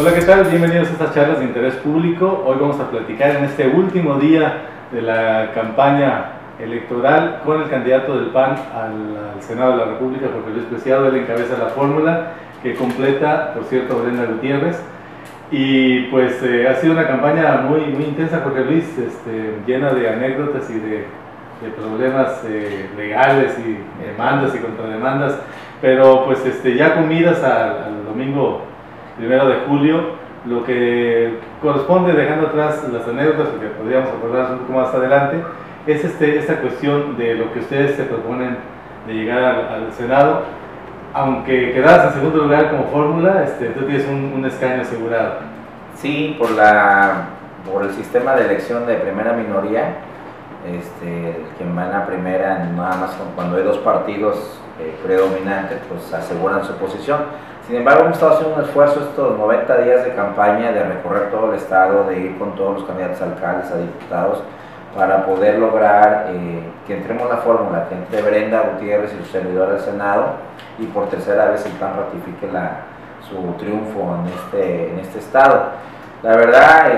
Hola, ¿qué tal? Bienvenidos a estas charlas de interés público. Hoy vamos a platicar en este último día de la campaña electoral con el candidato del PAN al Senado de la República, Jorge Luis Preciado. Él encabeza la fórmula que completa, por cierto, Brenda Gutiérrez. Y pues ha sido una campaña muy intensa, Jorge Luis, llena de anécdotas y de problemas legales y demandas y contrademandas, pero pues ya comidas al domingo 1 de julio, lo que corresponde, dejando atrás las anécdotas, porque podríamos acordarnos un poco más adelante, es esta cuestión de lo que ustedes se proponen de llegar al Senado. Aunque quedas en segundo lugar como fórmula, tú tienes un escaño asegurado. Sí, por el sistema de elección de primera minoría, quien va en la primera, nada más cuando hay dos partidos predominantes, pues aseguran su posición. Sin embargo, hemos estado haciendo un esfuerzo estos 90 días de campaña, de recorrer todo el estado, de ir con todos los candidatos a alcaldes, a diputados, para poder lograr que entremos la fórmula, que entre Brenda Gutiérrez y su servidor del Senado, y por tercera vez el PAN ratifique su triunfo en este estado. La verdad, a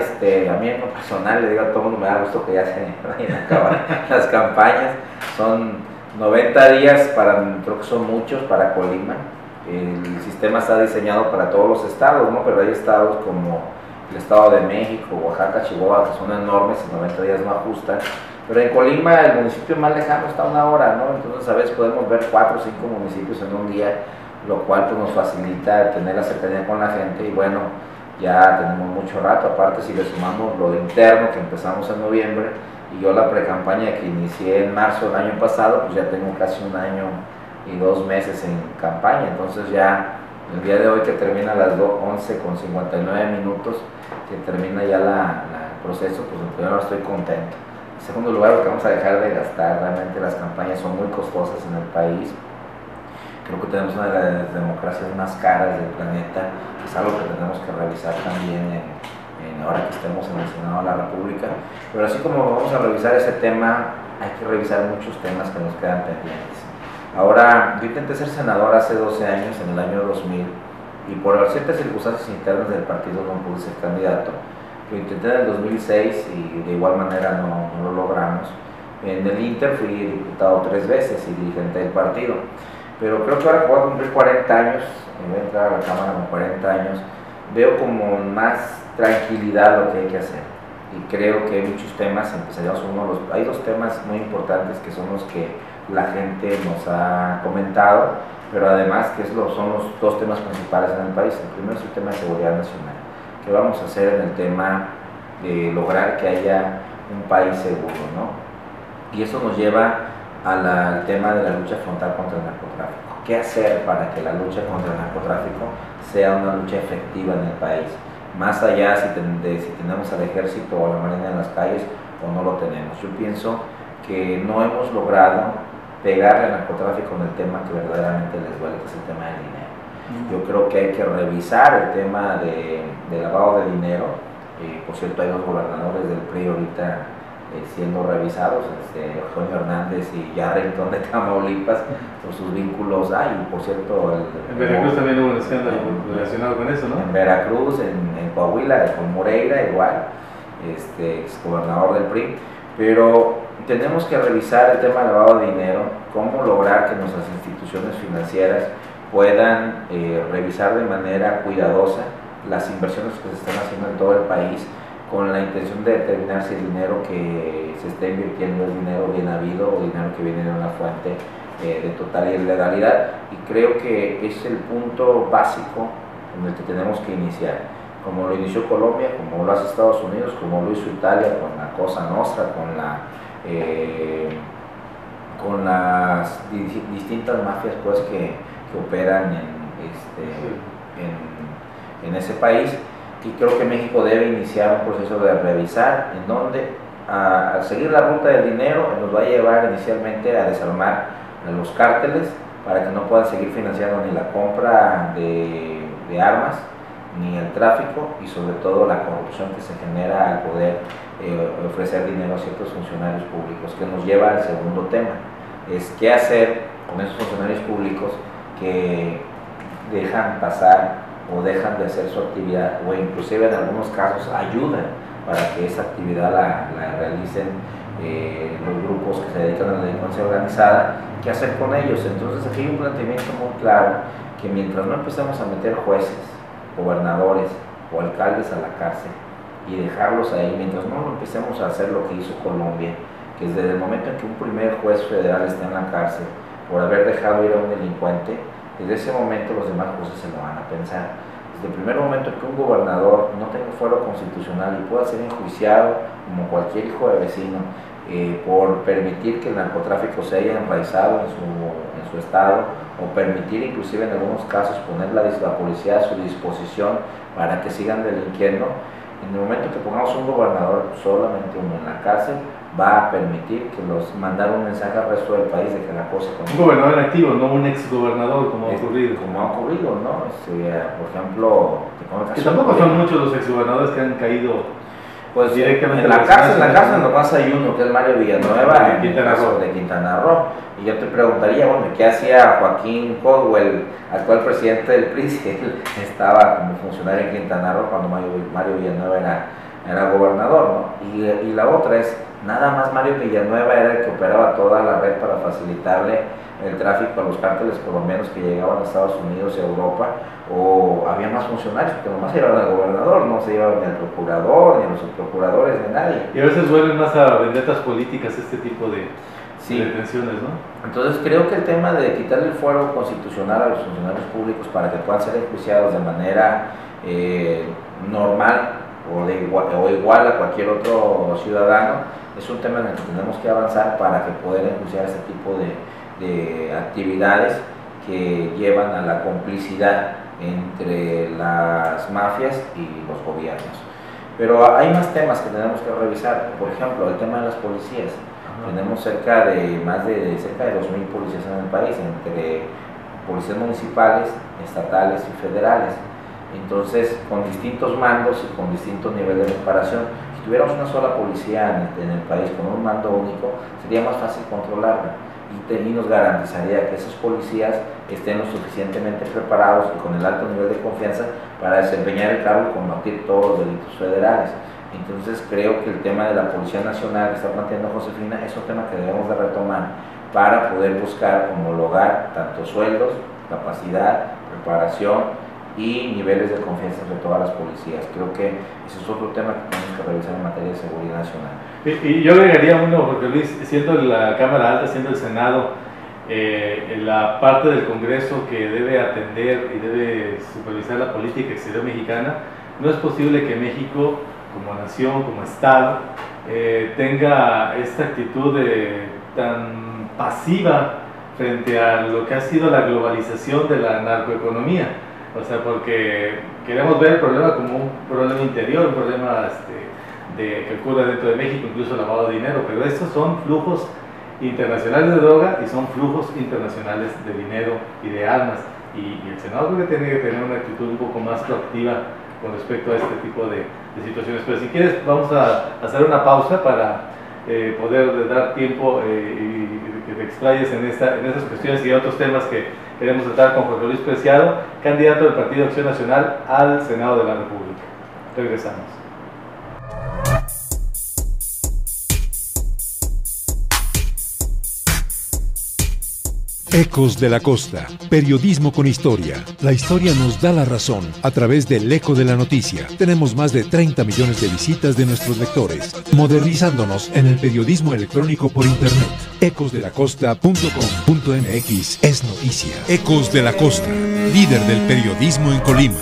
mí en lo personal, le digo a todo el mundo, me da gusto que ya se vayan a acabar las campañas. Son 90 días, creo que son muchos para Colima. El sistema está diseñado para todos los estados, ¿no? Pero hay estados como el Estado de México, Oaxaca, Chihuahua, que son enormes y 90 días no ajustan. Pero en Colima, el municipio más lejano está a 1 hora, ¿no? Entonces a veces podemos ver 4 o 5 municipios en un día, lo cual pues, nos facilita tener la cercanía con la gente. Y bueno, ya tenemos mucho rato. Aparte, si le sumamos lo de interno que empezamos en noviembre, y yo la pre-campaña que inicié en marzo del año pasado, pues ya tengo casi 1 año y 2 meses en campaña. Entonces ya el día de hoy, que termina a las 11:59, que termina ya el proceso, pues en primer lugar estoy contento. En segundo lugar, porque vamos a dejar de gastar. Realmente las campañas son muy costosas en el país. Creo que tenemos una de las democracias más caras del planeta. Es algo que tenemos que revisar también ahora que estemos en el Senado de la República. Pero así como vamos a revisar ese tema, hay que revisar muchos temas que nos quedan pendientes. Ahora, yo intenté ser senador hace 12 años, en el año 2000, y por ciertas circunstancias internas del partido no pude ser candidato. Lo intenté en el 2006 y de igual manera no lo logramos. En el Inter fui diputado 3 veces y dirigente del partido. Pero creo que ahora que voy a cumplir 40 años, voy a entrar a la Cámara con 40 años, veo como más tranquilidad lo que hay que hacer. Y creo que hay muchos temas, hay 2 temas muy importantes que son los que la gente nos ha comentado, pero además que son los 2 temas principales en el país. El primero es el tema de seguridad nacional. ¿Qué vamos a hacer en el tema de lograr que haya un país seguro, ¿no? Y eso nos lleva al tema de la lucha frontal contra el narcotráfico. ¿Qué hacer para que la lucha contra el narcotráfico sea una lucha efectiva en el país? Más allá de si tenemos al ejército o a la marina en las calles o no lo tenemos. Yo pienso que no hemos logrado pegarle al narcotráfico en el tema que verdaderamente les duele, que es el tema del dinero. Yo creo que hay que revisar el tema de lavado de dinero. Por cierto, hay 2 gobernadores del PRI ahorita siendo revisados, Eugenio Hernández y Yarrington de Tamaulipas, por sus vínculos. Y por cierto, en Veracruz también hubo un escándalo relacionado con eso, ¿no? En Veracruz, en Coahuila, con Moreira igual, ex gobernador del PRI. Pero tenemos que revisar el tema del lavado de dinero, cómo lograr que nuestras instituciones financieras puedan revisar de manera cuidadosa las inversiones que se están haciendo en todo el país, con la intención de determinar si el dinero que se está invirtiendo es dinero bien habido o dinero que viene de una fuente de total ilegalidad. Y creo que es el punto básico en el que tenemos que iniciar, como lo inició Colombia, como lo hace Estados Unidos, como lo hizo Italia con la Cosa Nostra, con las distintas mafias pues, que operan en ese país. Y creo que México debe iniciar un proceso de revisar en donde, al seguir la ruta del dinero, nos va a llevar inicialmente a desarmar a los cárteles para que no puedan seguir financiando ni la compra de armas, ni el tráfico, y sobre todo la corrupción que se genera al poder ofrecer dinero a ciertos funcionarios públicos, que nos lleva al segundo tema, es qué hacer con esos funcionarios públicos que dejan pasar o dejan de hacer su actividad, o inclusive en algunos casos ayudan para que esa actividad la realicen los grupos que se dedican a la delincuencia organizada. ¿Qué hacer con ellos? Entonces aquí hay un planteamiento muy claro, que mientras no empecemos a meter jueces, gobernadores o alcaldes a la cárcel y dejarlos ahí, mientras no empecemos a hacer lo que hizo Colombia, que desde el momento en que un primer juez federal está en la cárcel por haber dejado ir a un delincuente, desde ese momento los demás jueces se lo van a pensar. Desde el primer momento en que un gobernador no tenga fuero constitucional y pueda ser enjuiciado como cualquier hijo de vecino por permitir que el narcotráfico se haya enraizado en su estado, o permitir inclusive en algunos casos poner la policía a su disposición para que sigan delinquiendo, en el momento que pongamos un gobernador, solamente uno en la cárcel, va a permitir que mandar un mensaje al resto del país de que la cosa continúa. Un gobernador en activo, no un exgobernador como ha ocurrido. Como ha ocurrido, ¿no? Por ejemplo, que tampoco son muchos los exgobernadores que han caído pues directamente en la cárcel nomás hay uno, que es Mario Villanueva, en el caso de Quintana Roo. Y yo te preguntaría, bueno, ¿qué hacía Joaquín Caldwell, actual presidente del PRI, si él estaba como funcionario en Quintana Roo cuando Mario Villanueva era gobernador, ¿no? Y la otra es, nada más Mario Villanueva era el que operaba toda la red para facilitarle el tráfico a los cárteles colombianos que llegaban a Estados Unidos y a Europa, o había más funcionarios que nomás llevaban al gobernador, no se llevaban ni al procurador, ni a los subprocuradores, ni a nadie. Y a veces vuelven más a vendetas políticas este tipo de detenciones, ¿no? Entonces creo que el tema de quitarle el fuero constitucional a los funcionarios públicos para que puedan ser enjuiciados de manera normal o igual a cualquier otro ciudadano es un tema en el que tenemos que avanzar para que poder enjuiciar este tipo de actividades que llevan a la complicidad entre las mafias y los gobiernos. Pero hay más temas que tenemos que revisar, por ejemplo, el tema de las policías. Tenemos cerca de 2.000 policías en el país, entre policías municipales, estatales y federales. Entonces, con distintos mandos y con distintos niveles de preparación, si tuviéramos una sola policía en el país con un mando único, sería más fácil controlarla y nos garantizaría que esos policías estén lo suficientemente preparados y con el alto nivel de confianza para desempeñar el cargo y combatir todos los delitos federales. Entonces creo que el tema de la Policía Nacional que está planteando Josefina es un tema que debemos de retomar para poder buscar homologar tanto sueldos, capacidad, preparación y niveles de confianza entre todas las policías. Creo que ese es otro tema que tenemos que revisar en materia de seguridad nacional. Y yo agregaría uno, porque Luis, siendo la Cámara Alta, siendo el Senado, en la parte del Congreso que debe atender y debe supervisar la política exterior mexicana, no es posible que México, como nación, como Estado, tenga esta actitud tan pasiva frente a lo que ha sido la globalización de la narcoeconomía. O sea, porque queremos ver el problema como un problema interior, un problema que ocurre dentro de México, incluso lavado de dinero, pero estos son flujos internacionales de droga y son flujos internacionales de dinero y de armas. Y el Senado creo que tiene que tener una actitud un poco más proactiva con respecto a este tipo de situaciones. Pero si quieres, vamos a hacer una pausa para poder dar tiempo y que te explayes en esas cuestiones y otros temas que queremos tratar con Jorge Luis Preciado, candidato del Partido Acción Nacional al Senado de la República. Regresamos. Ecos de la Costa, periodismo con historia. La historia nos da la razón a través del eco de la noticia. Tenemos más de 30 millones de visitas de nuestros lectores, modernizándonos en el periodismo electrónico por internet. ecosdelacosta.com.mx es noticia. Ecos de la Costa, líder del periodismo en Colima.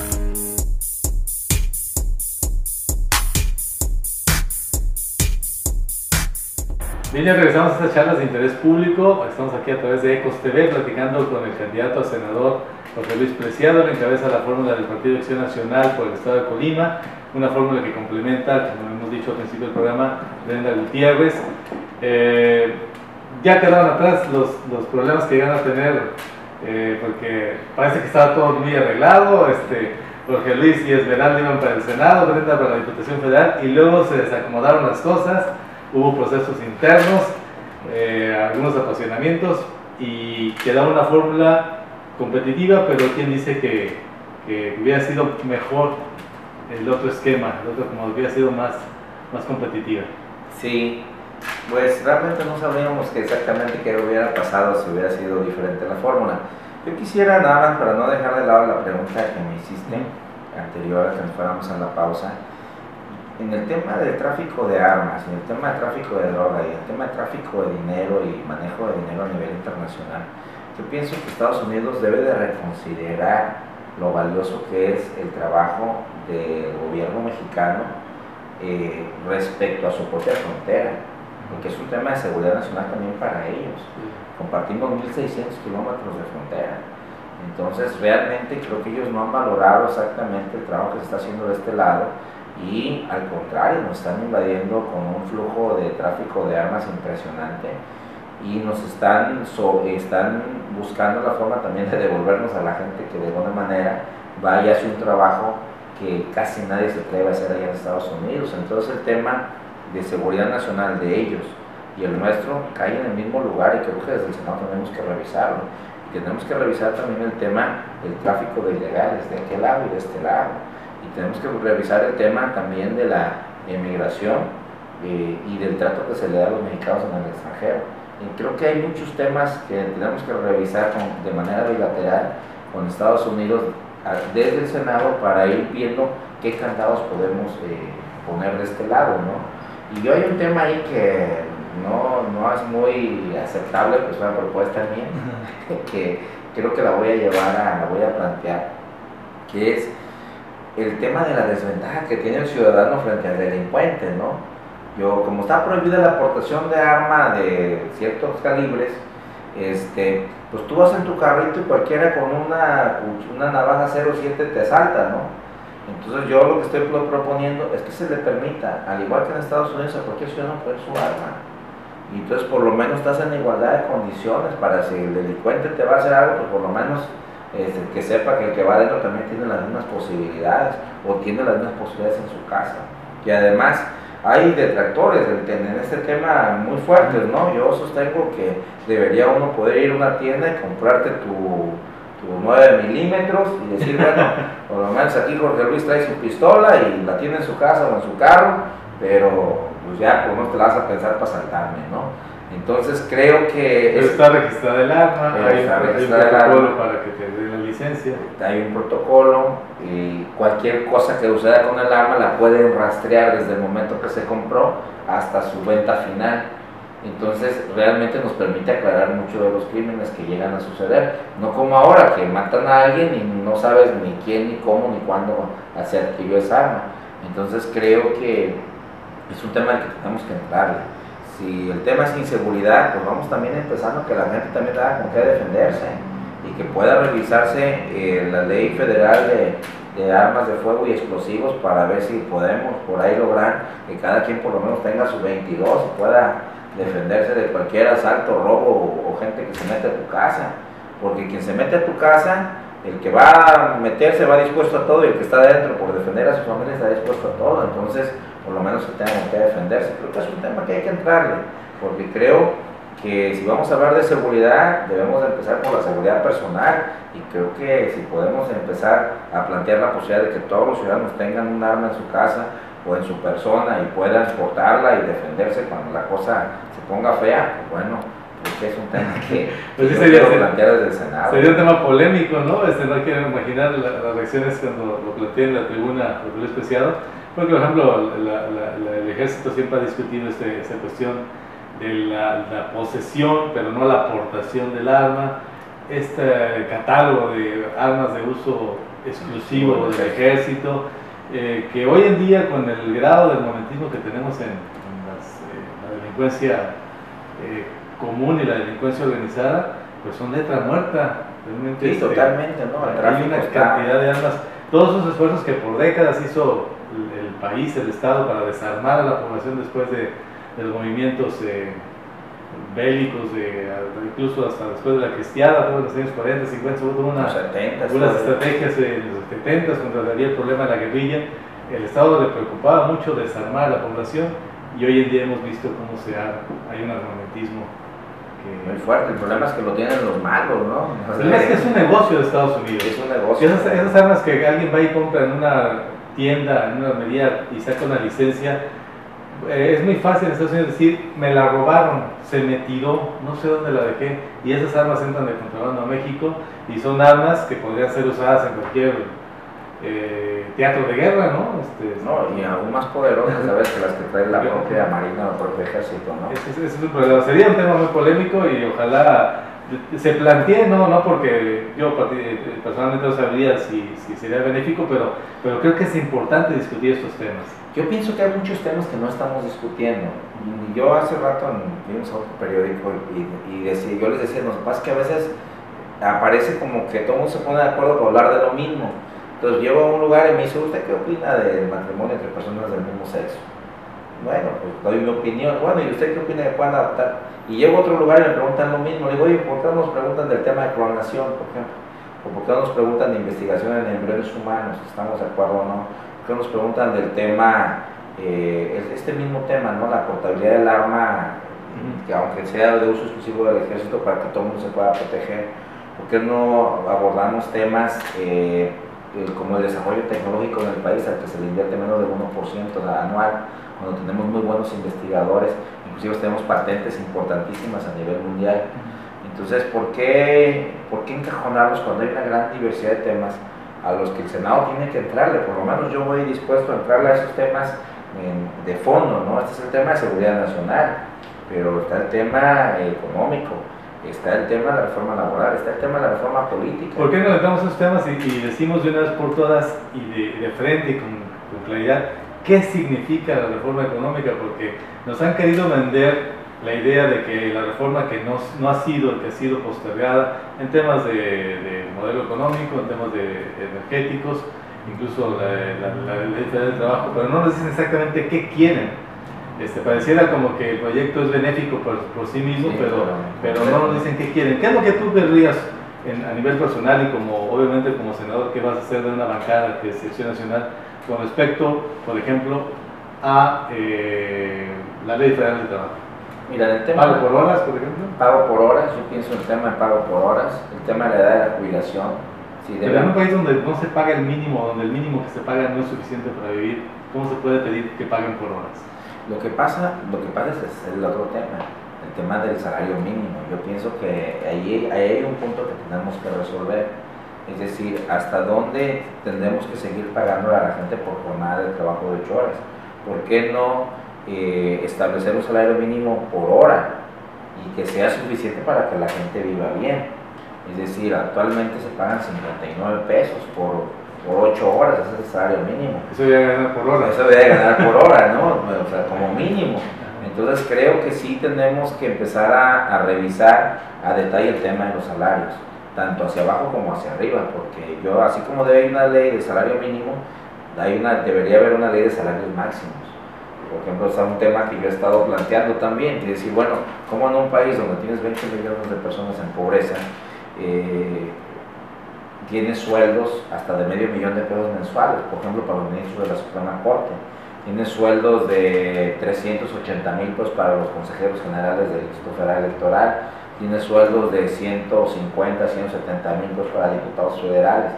Bien, ya regresamos a estas charlas de interés público. Estamos aquí a través de Ecos TV platicando con el candidato a senador Jorge Luis Preciado. Le encabeza la fórmula del Partido de Acción Nacional por el estado de Colima, una fórmula que complementa, como hemos dicho al principio del programa, Brenda Gutiérrez. Ya quedaron atrás los problemas que iban a tener, porque parece que estaba todo muy arreglado. Jorge Luis y Esmeralda iban para el Senado, Brenda para la Diputación Federal, y luego se desacomodaron las cosas. Hubo procesos internos, algunos apasionamientos, y quedó una fórmula competitiva, pero quien dice que que hubiera sido mejor el otro esquema, el otro como hubiera sido más competitiva. Sí, pues realmente no sabríamos exactamente qué hubiera pasado si hubiera sido diferente la fórmula. Yo quisiera nada más, para no dejar de lado la pregunta que me hiciste anterior a que nos fuéramos a la pausa, en el tema del tráfico de armas, en el tema de tráfico de droga y el tema de tráfico de dinero y manejo de dinero a nivel internacional, yo pienso que Estados Unidos debe de reconsiderar lo valioso que es el trabajo del gobierno mexicano respecto a su propia frontera, porque es un tema de seguridad nacional también para ellos. Compartimos 1.600 kilómetros de frontera, entonces realmente creo que ellos no han valorado exactamente el trabajo que se está haciendo de este lado, y al contrario nos están invadiendo con un flujo de tráfico de armas impresionante, y nos están buscando la forma también de devolvernos a la gente que de alguna manera vaya a hacer un trabajo que casi nadie se atreve a hacer allá en Estados Unidos. Entonces el tema de seguridad nacional de ellos y el nuestro cae en el mismo lugar, y creo que desde el Senado tenemos que revisarlo. Y tenemos que revisar también el tema del tráfico de ilegales de aquel lado y de este lado. Y tenemos que revisar el tema también de la emigración y del trato que se le da a los mexicanos en el extranjero. Y creo que hay muchos temas que tenemos que revisar de manera bilateral con Estados Unidos desde el Senado, para ir viendo qué candados podemos poner de este lado, ¿no? Y hay un tema ahí que no es muy aceptable, pues una propuesta mía, que creo que la voy a plantear, que es el tema de la desventaja que tiene el ciudadano frente al delincuente, ¿no? Como está prohibida la aportación de arma de ciertos calibres, pues tú vas en tu carrito y cualquiera con una navaja 07 te asalta, ¿no? Entonces yo lo que estoy proponiendo es que se le permita, al igual que en Estados Unidos, a cualquier ciudadano poner su arma. Y entonces por lo menos estás en igualdad de condiciones para, si el delincuente te va a hacer algo, pues por lo menos que sepa que el que va adentro también tiene las mismas posibilidades, o tiene las mismas posibilidades en su casa. Y además hay detractores en este tema muy fuertes, ¿no? Yo sostengo que debería uno poder ir a una tienda y comprarte tu 9 milímetros y decir, bueno, por lo menos aquí Jorge Luis trae su pistola y la tiene en su casa o en su carro, pero pues ya pues no te la vas a pensar para saltarme, ¿no? Entonces creo que... Está registrada el arma, hay un protocolo para que te den la licencia. Hay un protocolo, y cualquier cosa que suceda con el arma la pueden rastrear desde el momento que se compró hasta su venta final. Entonces realmente nos permite aclarar mucho de los crímenes que llegan a suceder, no como ahora que matan a alguien y no sabes ni quién, ni cómo, ni cuándo se adquirió esa arma. Entonces creo que es un tema al que tenemos que entrarle. Si el tema es inseguridad, pues vamos también empezando que la gente también tenga con qué defenderse, y que pueda revisarse la ley federal de armas de fuego y explosivos, para ver si podemos por ahí lograr que cada quien por lo menos tenga su 22 y pueda defenderse de cualquier asalto, robo o gente que se mete a tu casa. Porque quien se mete a tu casa, el que va a meterse va dispuesto a todo, y el que está adentro por defender a su familia está dispuesto a todo. Entonces por lo menos que tengan que defenderse. Creo que es un tema que hay que entrarle, porque creo que si vamos a hablar de seguridad, debemos de empezar por la seguridad personal, y creo que si podemos empezar a plantear la posibilidad de que todos los ciudadanos tengan un arma en su casa o en su persona y puedan portarla y defenderse cuando la cosa se ponga fea, pues bueno, porque es un tema que pues sí, quiero plantear desde el Senado. Sería un tema polémico, ¿no? No quiero imaginar las reacciones cuando lo planteé en la tribuna Jorge Luis Preciado. Porque, por ejemplo, el ejército siempre ha discutido esta cuestión de la posesión, pero no la aportación del arma, este catálogo de armas de uso exclusivo del ejército, que hoy en día, con el grado del momentismo que tenemos en la delincuencia común y la delincuencia organizada, pues son letra muerta. Realmente sí, totalmente, ¿no? Hay una cantidad de armas, todos esos esfuerzos que por décadas hizo el país, el Estado, para desarmar a la población después de los movimientos bélicos, incluso hasta después de la cristiada, todos los años 40, 50, hubo unas estrategias en los 70 cuando había el problema de la guerrilla. El Estado le preocupaba mucho desarmar a la población, y hoy en día hemos visto cómo hay un armamentismo Muy fuerte, el problema es que lo tienen los malos, ¿no? El problema es que es un negocio de Estados Unidos. Es un negocio. Esas armas que alguien va y compra en una tienda, en una armería y saca una licencia, es muy fácil en Estados Unidos decir, me la robaron, se me tiró, no sé dónde la dejé, y esas armas entran de contrabando a México y son armas que podrían ser usadas en cualquier teatro de guerra, ¿no? No, y aún más poderosas, ¿sabes? Que las que trae la propia Marina o el propio Ejército, ¿no? Ese es un problema. Sería un tema muy polémico y ojalá se plantee, no porque yo personalmente no sabría si sería benéfico, pero creo que es importante discutir estos temas. Yo pienso que hay muchos temas que no estamos discutiendo. Yo hace rato vimos a otro periódico y yo les decía, nos pasa que a veces aparece como que todo el mundo se pone de acuerdo para hablar de lo mismo. Entonces llego a un lugar y me dice, ¿usted qué opina del matrimonio entre personas del mismo sexo? Bueno, pues doy mi opinión. Bueno, ¿y usted qué opina que puedan adoptar? Y llego a otro lugar y me preguntan lo mismo. Le digo, oye, ¿por qué no nos preguntan del tema de clonación, por ejemplo? ¿O por qué no nos preguntan de investigación en embriones humanos? ¿Estamos de acuerdo o no? ¿Por qué nos preguntan del tema, este mismo tema, ¿no? La portabilidad del arma, que aunque sea de uso exclusivo del ejército para que todo el mundo se pueda proteger? ¿Por qué no abordamos temas como el desarrollo tecnológico en el país, al que se le invierte menos del 1% anual, cuando tenemos muy buenos investigadores, inclusive tenemos patentes importantísimas a nivel mundial? Entonces, ¿por qué encajonarlos cuando hay una gran diversidad de temas a los que el Senado tiene que entrarle? Por lo menos yo voy dispuesto a entrarle a esos temas de fondo, ¿no? Este es el tema de seguridad nacional, pero está el tema económico, está el tema de la reforma laboral, está el tema de la reforma política. ¿Por qué no le damos esos temas y decimos de una vez por todas y de frente y con claridad qué significa la reforma económica? Porque nos han querido vender la idea de que la reforma que no ha sido, que ha sido postergada en temas de modelo económico, en temas energéticos, incluso la ley federal del trabajo, pero no nos dicen exactamente qué quieren. Pareciera como que el proyecto es benéfico por sí mismo, sí, pero no nos dicen qué quieren. ¿Qué es lo que tú querrías a nivel personal y como obviamente como senador que vas a hacer de una bancada que es Acción Nacional con respecto, por ejemplo, a la ley federal del trabajo? Mira, el tema ¿Pago por horas, por ejemplo? Pago por horas, yo pienso en el tema de pago por horas, el tema de la edad de la jubilación. Sí, pero en un país donde no se paga el mínimo, donde el mínimo que se paga no es suficiente para vivir, ¿cómo se puede pedir que paguen por horas? Lo que pasa es el otro tema, el tema del salario mínimo. Yo pienso que ahí hay un punto que tenemos que resolver, es decir, hasta dónde tendremos que seguir pagando a la gente por jornada de trabajo de 8 horas. ¿Por qué no establecer un salario mínimo por hora y que sea suficiente para que la gente viva bien? Es decir, actualmente se pagan 59 pesos por 8 horas, ese es el salario mínimo. Eso debería ganar por hora. Eso debería ganar por hora, ¿no? O sea, como mínimo. Entonces creo que sí tenemos que empezar a revisar a detalle el tema de los salarios, tanto hacia abajo como hacia arriba, porque yo, así como debe haber una ley de salario mínimo, debería haber una ley de salarios máximos. Por ejemplo, está un tema que yo he estado planteando también, y decir, bueno, ¿cómo en un país donde tienes 20 millones de personas en pobreza, tienes sueldos hasta de $500,000 de pesos mensuales, por ejemplo, para los ministros de la Suprema Corte? Tienes sueldos de 380,000 pesos para los consejeros generales del Instituto Federal Electoral, tienes sueldos de 150, 170,000 pesos para diputados federales,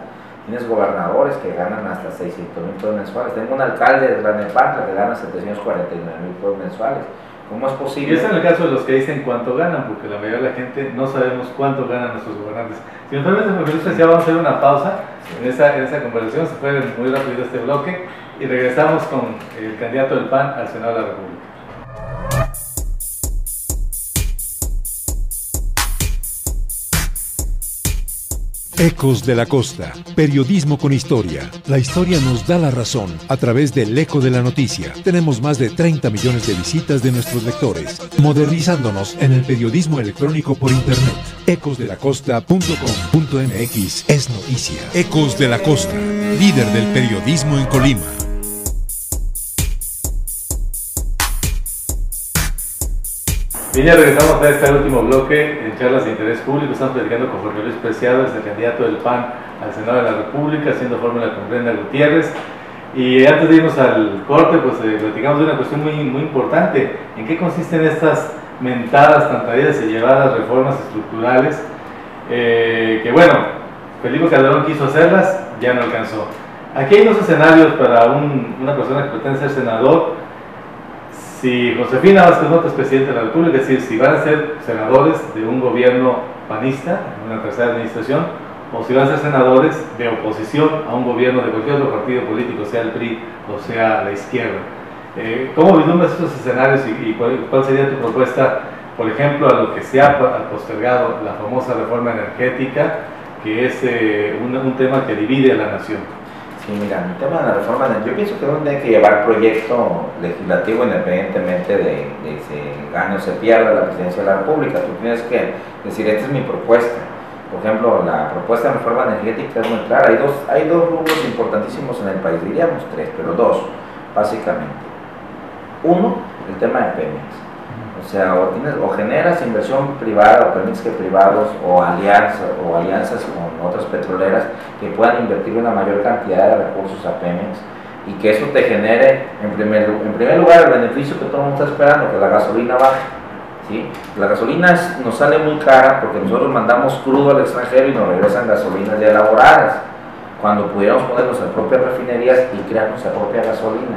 tienes gobernadores que ganan hasta 600,000 pesos mensuales, tengo un alcalde de Tlalnepantla que gana 749,000 pesos mensuales. ¿Cómo es posible? Y es en el caso de los que dicen cuánto ganan, porque la mayoría de la gente no sabemos cuánto ganan nuestros gobernantes. Si me permite, vamos a hacer una pausa en esa conversación, se fue muy rápido este bloque, y regresamos con el candidato del PAN al Senado de la República. Ecos de la Costa, periodismo con historia. La historia nos da la razón a través del eco de la noticia. Tenemos más de 30 millones de visitas de nuestros lectores, modernizándonos en el periodismo electrónico por internet. ecosdelacosta.com.mx es noticia. Ecos de la Costa, líder del periodismo en Colima. Bien, ya regresamos a este último bloque en charlas de interés público. Estamos platicando con Jorge Luis Preciado, es el candidato del PAN al Senado de la República, haciendo fórmula con Brenda Gutiérrez. Y antes de irnos al corte, pues platicamos de una cuestión muy importante. ¿En qué consisten estas mentadas, tan traídas y llevadas reformas estructurales, que bueno, Felipe Calderón quiso hacerlas, ya no alcanzó. Aquí hay dos escenarios para una persona que pretende ser senador. Si Josefina Vázquez Mota es presidente de la República, es decir, si van a ser senadores de un gobierno panista, en una tercera administración, o si van a ser senadores de oposición a un gobierno de cualquier otro partido político, sea el PRI o sea la izquierda. ¿Cómo vislumbras estos escenarios y cuál sería tu propuesta, por ejemplo, a lo que se ha postergado la famosa reforma energética, que es un tema que divide a la nación? Sí, mira, el tema de la reforma, yo pienso que uno tiene que llevar proyecto legislativo independientemente de si gane o se pierda la presidencia de la República. Tú tienes que decir, esta es mi propuesta. Por ejemplo, la propuesta de reforma energética es muy clara. Hay dos rubros importantísimos en el país, diríamos tres, pero dos, básicamente. Uno, el tema de Pemex. O sea, o generas inversión privada o permites que privados o alianzas con otras petroleras que puedan invertir una mayor cantidad de recursos a Pemex y que eso te genere, en primer lugar, el beneficio que todo el mundo está esperando, que la gasolina baje. ¿Sí? La gasolina nos sale muy cara porque nosotros mandamos crudo al extranjero y nos regresan gasolinas ya elaboradas, cuando pudiéramos poner nuestras propias refinerías y crear nuestra propia gasolina.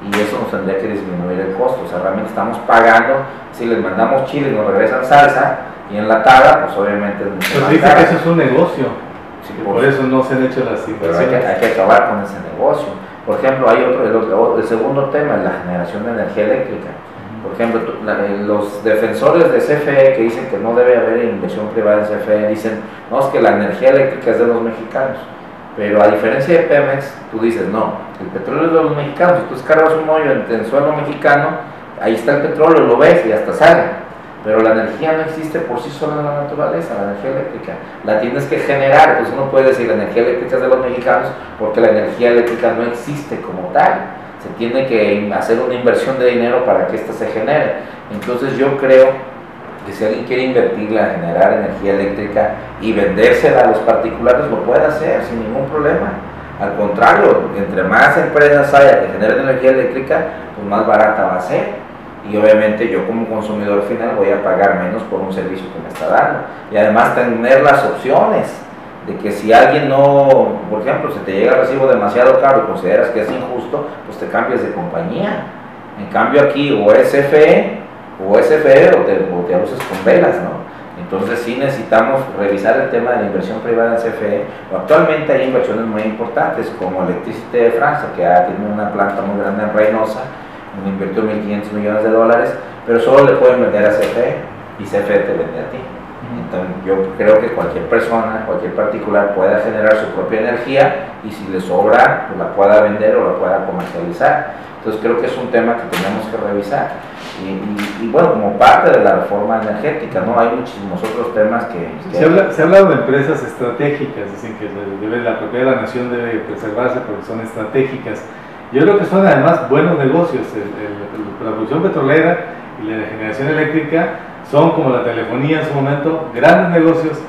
Y eso nos tendría que disminuir el costo. O sea, realmente estamos pagando, si les mandamos chile y nos regresan salsa y enlatada, pues obviamente es mucho más caro. Dice que eso es un negocio, sí, por eso no se han hecho las inversiones. Pero hay que acabar con ese negocio. Por ejemplo, hay el segundo tema es la generación de energía eléctrica. Por ejemplo, los defensores de CFE que dicen que no debe haber inversión privada en CFE, dicen, no, es que la energía eléctrica es de los mexicanos. Pero a diferencia de Pemex, tú dices, no, el petróleo es de los mexicanos. Si tú escarbas un hoyo en suelo mexicano, ahí está el petróleo, lo ves y hasta sale. Pero la energía no existe por sí sola en la naturaleza, la energía eléctrica. La tienes que generar. Entonces uno puede decir, la energía eléctrica es de los mexicanos porque la energía eléctrica no existe como tal. Se tiene que hacer una inversión de dinero para que ésta se genere. Entonces yo creo que si alguien quiere invertirla a generar energía eléctrica y vendérsela a los particulares, lo puede hacer sin ningún problema. Al contrario, entre más empresas haya que generen energía eléctrica, pues más barata va a ser. Y obviamente yo como consumidor final voy a pagar menos por un servicio que me está dando. Y además tener las opciones de que si alguien no, por ejemplo, se te llega el recibo demasiado caro y consideras que es injusto, pues te cambias de compañía. En cambio aquí o es CFE o te luces con velas, ¿no? Entonces sí necesitamos revisar el tema de la inversión privada en CFE. Actualmente hay inversiones muy importantes como Electricité de Francia, que tiene una planta muy grande en Reynosa, donde invirtió 1.500 millones de dólares, pero solo le pueden vender a CFE y CFE te vende a ti. Entonces yo creo que cualquier persona, cualquier particular pueda generar su propia energía y si le sobra, pues la pueda vender o la pueda comercializar. Entonces creo que es un tema que tenemos que revisar. Y bueno, como parte de la reforma energética, ¿no? Hay muchísimos otros temas que se ha hablado de empresas estratégicas, es decir, que la propiedad de la nación debe preservarse porque son estratégicas. Yo creo que son además buenos negocios. La producción petrolera y la generación eléctrica son, como la telefonía en su momento, grandes negocios,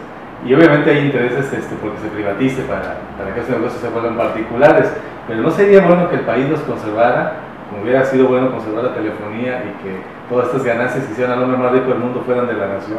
y obviamente hay intereses porque se privatice para que esos negocios se vuelvan particulares, pero no sería bueno que el país los conservara, como hubiera sido bueno conservar la telefonía y que todas estas ganancias que hicieron al hombre más rico del mundo fueran de la nación.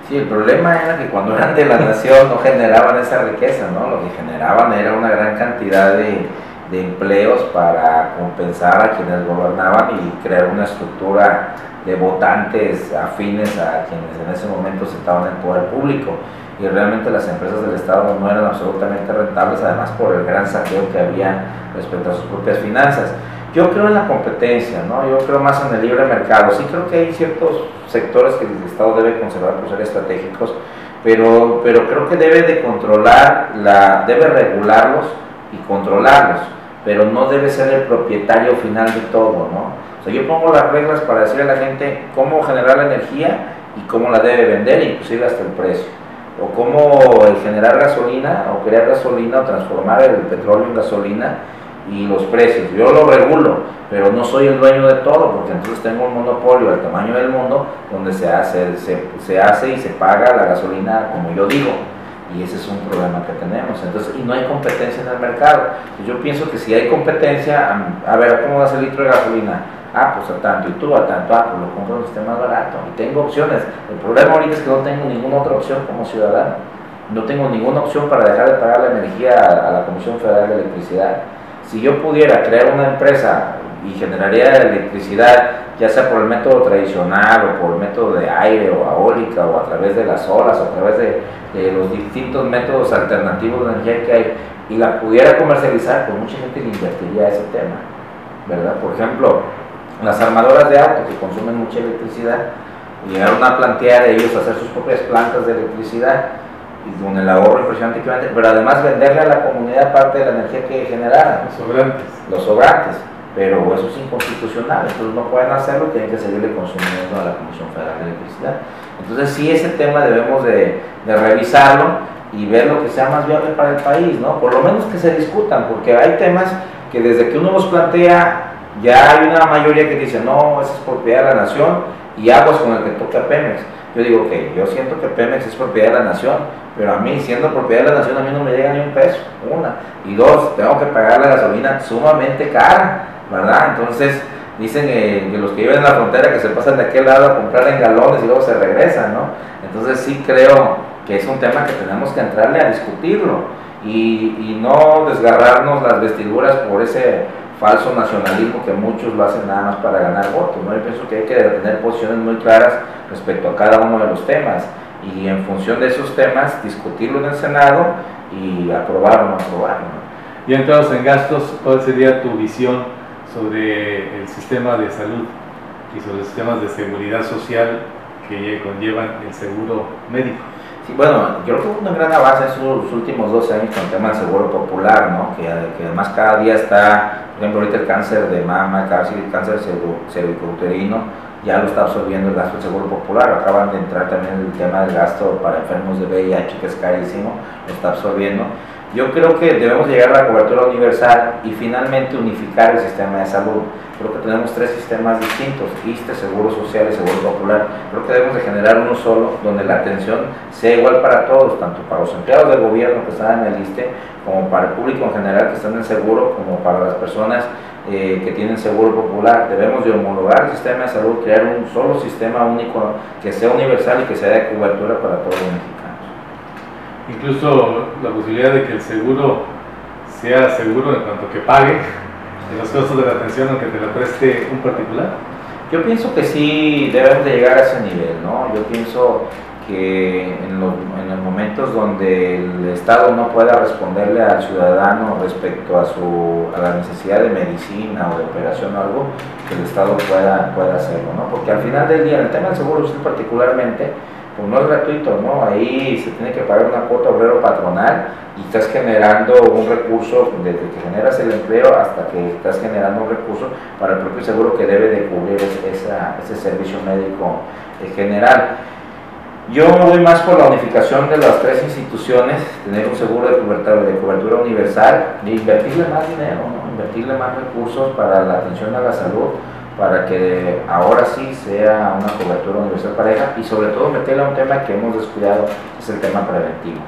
Sí, el problema era que cuando eran de la nación no generaban esa riqueza, ¿no? Lo que generaban era una gran cantidad de empleos para compensar a quienes gobernaban y crear una estructura de votantes afines a quienes en ese momento estaban en el poder público. Y realmente las empresas del Estado no eran absolutamente rentables, además por el gran saqueo que había respecto a sus propias finanzas. Yo creo en la competencia, ¿no? Yo creo más en el libre mercado. Sí creo que hay ciertos sectores que el Estado debe conservar por ser estratégicos, pero creo que debe de debe regularlos y controlarlos, pero no debe ser el propietario final de todo, ¿no? O sea, yo pongo las reglas para decirle a la gente cómo generar la energía y cómo la debe vender, inclusive hasta el precio. O cómo generar gasolina, o crear gasolina, o transformar el petróleo en gasolina, y los precios. Yo lo regulo, pero no soy el dueño de todo, porque entonces tengo un monopolio del tamaño del mundo, donde se hace y se paga la gasolina como yo digo. Y ese es un problema que tenemos. Entonces, y no hay competencia en el mercado. Yo pienso que si hay competencia, a ver, ¿cómo das el litro de gasolina? pues a tanto, y tú a tanto, pues lo compro en un sistema más barato, y tengo opciones. El problema ahorita es que no tengo ninguna otra opción como ciudadano, no tengo ninguna opción para dejar de pagar la energía a la Comisión Federal de Electricidad. Si yo pudiera crear una empresa y generaría electricidad, ya sea por el método tradicional o por el método de aire o eólica o a través de las olas o a través de los distintos métodos alternativos de energía que hay, y la pudiera comercializar, pues mucha gente le invertiría a ese tema, ¿verdad? Por ejemplo, las armadoras de autos que consumen mucha electricidad, llegaron a plantear ellos hacer sus propias plantas de electricidad y con el ahorro impresionante que van a tener, pero además venderle a la comunidad parte de la energía que generaran. Los sobrantes. Pero eso es inconstitucional, entonces no pueden hacerlo, tienen que seguirle consumiendo a la Comisión Federal de Electricidad. Entonces sí, ese tema debemos de revisarlo y ver lo que sea más viable para el país, ¿no? Por lo menos que se discutan, porque hay temas que desde que uno los plantea, ya hay una mayoría que dice, no, esa es propiedad de la nación, y aguas con el que toca Pemex. Yo digo que yo siento que Pemex es propiedad de la nación, pero a mí, siendo propiedad de la nación, a mí no me llega ni un peso, una. Y dos, tengo que pagar la gasolina sumamente cara, ¿verdad? Entonces, dicen que los que viven en la frontera que se pasan de aquel lado a comprar en galones y luego se regresan, ¿no? Entonces sí creo que es un tema que tenemos que entrarle a discutirlo y no desgarrarnos las vestiduras por ese falso nacionalismo que muchos lo hacen nada más para ganar votos, ¿no? Yo pienso que hay que tener posiciones muy claras respecto a cada uno de los temas y en función de esos temas discutirlo en el Senado y aprobar o no aprobar, ¿no? Y entrados en gastos, ¿cuál sería tu visión sobre el sistema de salud y sobre los sistemas de seguridad social que conllevan el seguro médico? Sí, bueno, yo creo que hubo un gran avance en los últimos 12 años con el tema del seguro popular, ¿no? Que además cada día está, por ejemplo, ahorita el cáncer de mama, el cáncer cervicouterino, ya lo está absorbiendo el gasto del seguro popular. Acaban de entrar también el tema del gasto para enfermos de VIH, que es carísimo, lo está absorbiendo. Yo creo que debemos llegar a la cobertura universal y finalmente unificar el sistema de salud. Creo que tenemos tres sistemas distintos, ISSSTE, Seguro Social y Seguro Popular. Creo que debemos de generar uno solo, donde la atención sea igual para todos, tanto para los empleados del gobierno que están en el ISSSTE, como para el público en general que están en seguro, como para las personas que tienen seguro popular. Debemos de homologar el sistema de salud, crear un solo sistema único que sea universal y que sea de cobertura para todos los mexicanos. Incluso la posibilidad de que el seguro sea seguro en cuanto que pague los costos de la atención aunque te la preste un particular. Yo pienso que sí debemos de llegar a ese nivel, ¿no? Yo pienso que en los momentos donde el Estado no pueda responderle al ciudadano respecto a la necesidad de medicina o de operación o algo, que el Estado pueda hacerlo, ¿no? Porque al final del día, el tema del seguro social particularmente, pues no es gratuito, ¿no? Ahí se tiene que pagar una cuota obrero patronal y estás generando un recurso desde que generas el empleo hasta que estás generando un recurso para el propio seguro que debe de cubrir ese servicio médico general. Yo voy más por la unificación de las tres instituciones, tener un seguro de cobertura universal e invertirle más dinero, ¿no? Invertirle más recursos para la atención a la salud, para que ahora sí sea una cobertura universal pareja y sobre todo meterle a un tema que hemos descuidado, que es el tema preventivo.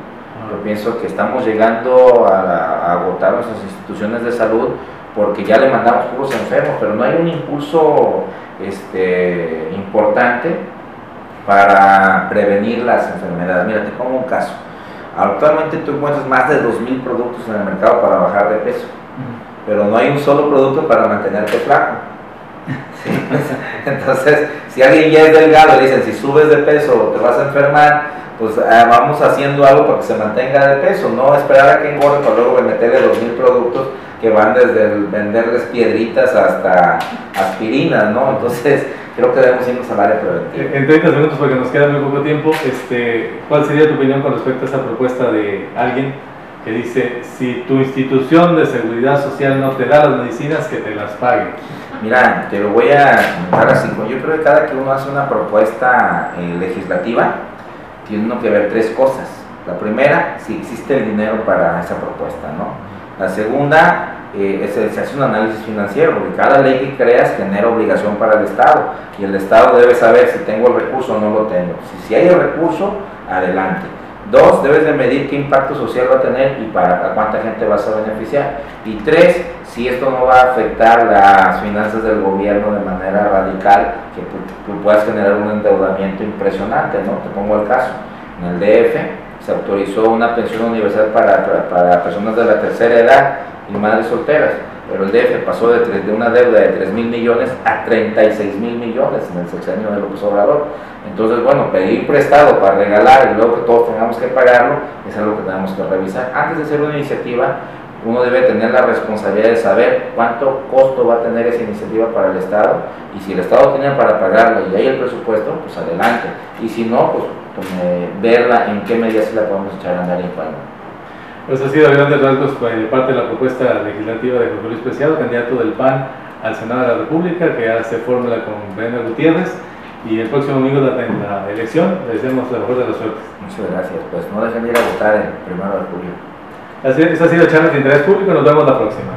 Yo pienso que estamos llegando a agotar nuestras instituciones de salud porque ya le mandamos puros enfermos, pero no hay un impulso importante para prevenir las enfermedades. Mira, te pongo un caso. Actualmente tú encuentras más de 2,000 productos en el mercado para bajar de peso, pero no hay un solo producto para mantenerte flaco. Sí, pues, entonces, si alguien ya es delgado y dicen si subes de peso te vas a enfermar, pues vamos haciendo algo para que se mantenga de peso, no esperar a que engorde para luego meterle 2,000 productos que van desde venderles piedritas hasta aspirinas, ¿no? Entonces, creo que debemos irnos al área preventiva. En 30 segundos, porque nos queda muy poco tiempo, ¿cuál sería tu opinión con respecto a esa propuesta de alguien que dice, si tu institución de seguridad social no te da las medicinas, que te las pague? Mira, te lo voy a comentar así. Yo creo que cada que uno hace una propuesta legislativa, tiene uno que ver tres cosas. La primera, si existe el dinero para esa propuesta, ¿no? La segunda, se hace un análisis financiero, porque cada ley que creas genera obligación para el Estado, y el Estado debe saber si tengo el recurso o no lo tengo. Si hay el recurso, adelante. Dos, debes de medir qué impacto social va a tener y para cuánta gente vas a beneficiar. Y tres, si esto no va a afectar las finanzas del gobierno de manera radical, que tú puedas generar un endeudamiento impresionante, ¿no? Te pongo el caso, en el DF se autorizó una pensión universal para personas de la tercera edad y madres solteras, pero el DF pasó de una deuda de 3,000 millones a 36,000 millones en el sexenio de López Obrador. Entonces, bueno, pedir prestado para regalar y luego que todos tengamos que pagarlo es algo que tenemos que revisar. Antes de hacer una iniciativa, uno debe tener la responsabilidad de saber cuánto costo va a tener esa iniciativa para el Estado, y si el Estado tiene para pagarla y hay el presupuesto, pues adelante, y si no, pues verla en qué medida sí la podemos echar a andar en Palma. Pues ha sido a grandes rasgos parte de la propuesta legislativa de Jorge Luis Preciado, candidato del PAN al Senado de la República, que ya se fórmula con Brenda Gutiérrez, y el próximo domingo en la elección les deseamos la mejor de las suertes. Muchas gracias, pues no dejen de ir a votar el 1 de julio. Esa ha sido Charlas de Interés Público, nos vemos la próxima.